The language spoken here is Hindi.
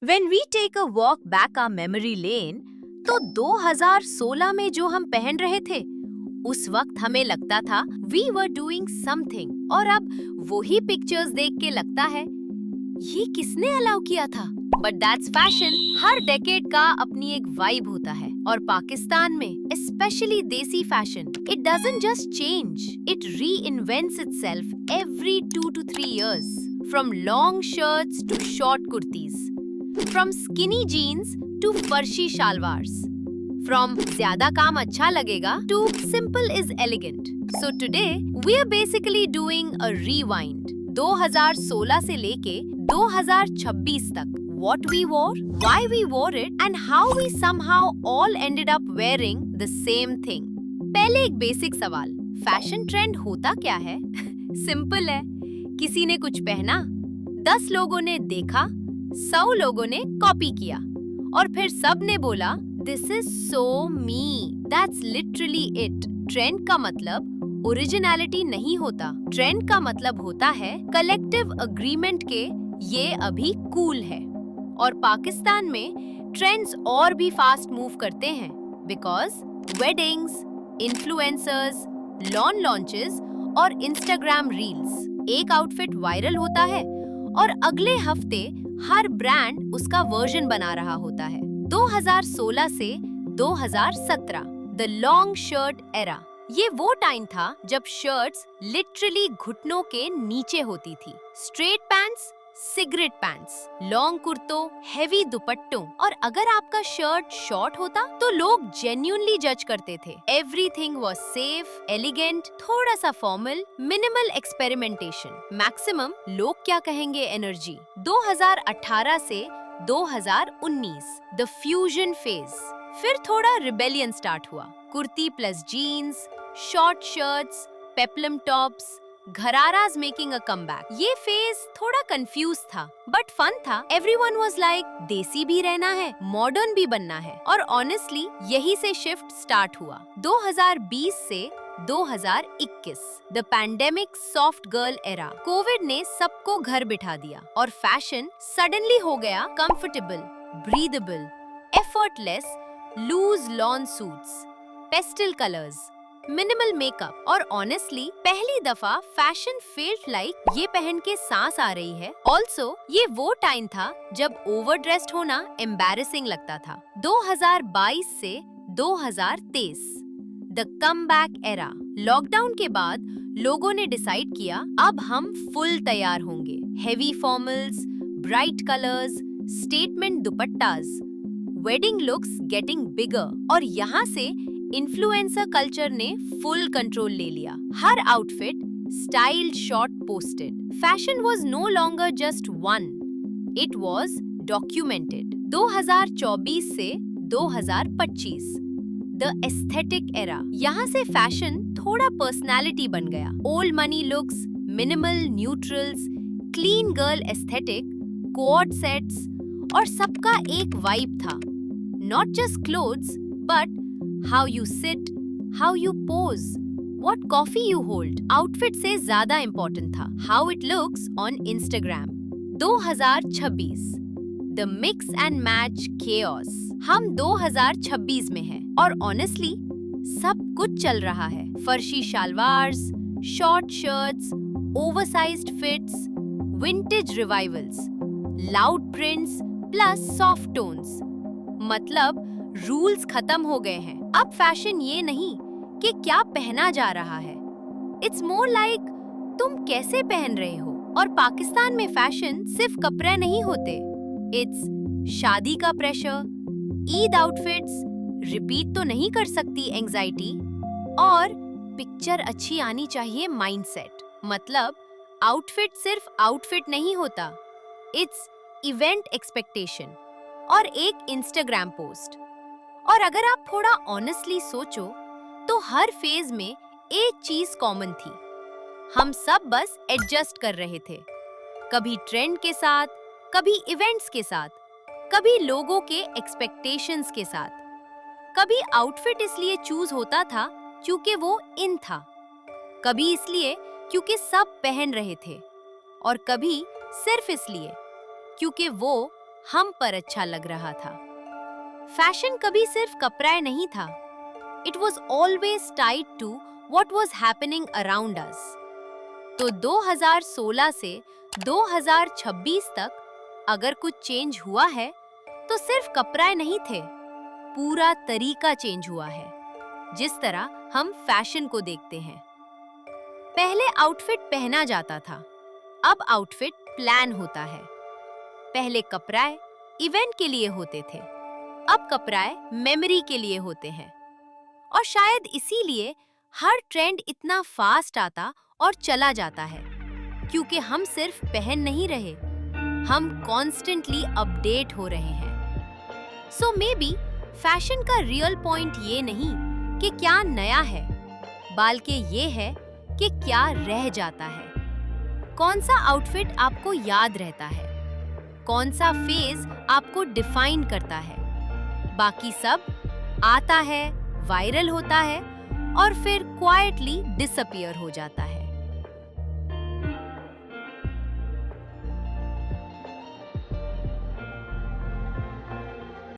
When we take a walk back our memory lane, तो 2016 में जो हम पहन रहे थे, उस वक्त हमें लगता था we were doing something, और अब वही पिक्चर्स देख के लगता है ये किसने अलाउ किया था? But that's fashion. Her decade का अपनी एक वाइब होता है, और पाकिस्तान में especially देसी fashion, it doesn't just change, it reinvents itself every 2 to 3 years. From long shirts to short kurtis, from skinny jeans to फर्शी shalwars, from ज़्यादा काम अच्छा लगेगा to simple is elegant. So today we are basically doing a rewind. 2016 से लेके 2026 तक. What we wore, why we wore it, and how we somehow all ended up wearing the same thing. पहले एक बेसिक सवाल, फैशन ट्रेंड होता क्या है? सिंपल है, किसी ने कुछ पहना, 10 लोगों ने देखा, 100 लोगों ने कॉपी किया, और फिर सब ने बोला this is so me. That's literally it. Trend का मतलब ओरिजिनलिटी नहीं होता. ट्रेंड का मतलब होता है कलेक्टिव अग्रीमेंट के ये अभी कूल है. और पाकिस्तान में ट्रेंड्स और भी फास्ट मूव करते हैं, because weddings, influencers, lawn launches और इंस्टाग्राम रील्स. एक आउटफिट वायरल होता है और अगले हफ्ते हर ब्रांड उसका वर्जन बना रहा होता है. 2016 से 2017, द लॉन्ग शर्ट एरा. ये वो टाइम था जब शर्ट्स लिटरली घुटनों के नीचे होती थी. Straight pants, cigarette pants, long कुर्तों, हेवी दुपट्टों, और अगर आपका शर्ट शॉर्ट होता तो लोग जेन्युइनली जज करते थे. एवरीथिंग वाज सेफ, एलिगेंट, थोड़ा सा फॉर्मल, मिनिमल एक्सपेरिमेंटेशन, मैक्सिमम लोग क्या कहेंगे एनर्जी. 2018 से 2019, द फ्यूजन फेज. फिर थोड़ा रिबेलियन स्टार्ट हुआ. Kurti plus jeans, short shirts, peplum tops, घराराज मेकिंग अ कमबैक. ये फेज थोड़ा कंफ्यूज था, बट फन था. एवरीवन वाज लाइक देसी भी रहना है, मॉडर्न भी बनना है, और ऑनेस्टली यही से शिफ्ट स्टार्ट हुआ. 2020 से 2021, the pandemic soft girl era. Covid ने सबको घर बिठा दिया और फैशन सडनली हो गया comfortable, breathable, effortless, loose lawn suits, pastel colours, minimal makeup. और ऑनेस्टली पहली दफा फैशन फेल्ट लाइक ये पहन के सांस आ रही है. ऑल्सो ये वो टाइम था जब ओवर ड्रेस्ड होना एम्बैरेसिंग लगता था. 2022 से 2023, द कमबैक एरा. लॉकडाउन के बाद लोगों ने डिसाइड किया अब हम फुल तैयार होंगे. Heavy formals, bright colours, statement dupattas, wedding looks getting bigger. और यहाँ से इन्फ्लुएंसर कल्चर ने फुल कंट्रोल ले लिया. हर outfit style shot posted. Fashion was no longer just one, it was documented. 2024 से 2025, द एस्थेटिक एरा. यहाँ से फैशन थोड़ा पर्सनालिटी बन गया. Old money looks, minimal neutrals, clean girl aesthetic, code sets, और सबका एक वाइब था. Not just clothes, but how you sit, how you pose, what coffee you hold. Outfit से ज्यादा इम्पोर्टेंट था how it looks on Instagram. 2026, the mix and match chaos. हम 2026 में हैं और ऑनेस्टली सब कुछ चल रहा है. Farshi shalwars, short shirts, oversized fits, vintage revivals, loud prints plus soft tones. मतलब रूल्स खत्म हो गए हैं. अब फैशन ये नहीं कि क्या पहना जा रहा है, इट्स मोर लाइक तुम कैसे पहन रहे हो. और पाकिस्तान में फैशन सिर्फ कपड़े नहीं होते, इट्स शादी का प्रेशर, ईद आउटफिट्स, रिपीट तो नहीं कर सकती एंजाइटी, और पिक्चर अच्छी आनी चाहिए माइंडसेट. मतलब आउटफिट सिर्फ आउटफिट नहीं होता, इट्स इवेंट एक्सपेक्टेशन और एक इंस्टाग्राम पोस्ट. और अगर आप थोड़ा ऑनेस्टली सोचो तो हर फेज में एक चीज कॉमन थी, हम सब बस एडजस्ट कर रहे थे. कभी ट्रेंड के साथ, कभी इवेंट्स के साथ, कभी लोगों के एक्सपेक्टेशंस के साथ. कभी आउटफिट इसलिए चूज होता था क्योंकि वो इन था, कभी इसलिए क्योंकि सब पहन रहे थे, और कभी सिर्फ इसलिए क्योंकि वो हम पर अच्छा लग रहा था। फैशन कभी सिर्फ कपड़ा नहीं था। It was always tied to what was happening around us. तो 2016 से 2026 तक अगर कुछ चेंज हुआ है तो सिर्फ कपड़े नहीं थे, पूरा तरीका चेंज हुआ है जिस तरह हम फैशन को देखते हैं। पहले आउटफिट पहना जाता था, अब आउटफिट प्लान होता है। पहले कपड़े इवेंट के लिए होते थे, अब कपड़े मेमोरी के लिए होते हैं। और शायद इसीलिए हर ट्रेंड इतना फास्ट आता और चला जाता है, क्योंकि हम सिर्फ पहन नहीं रहे, हम कॉन्स्टेंटली अपडेट हो रहे हैं। सो मे बी फैशन का रियल पॉइंट ये नहीं कि क्या नया है, बल्कि ये है कि क्या रह जाता है। कौन सा आउटफिट आपको याद रहता है, कौन सा फेज आपको डिफाइन करता है। बाकी सब आता है, वायरल होता है और फिर क्वाइटली डिसअपीयर हो जाता है।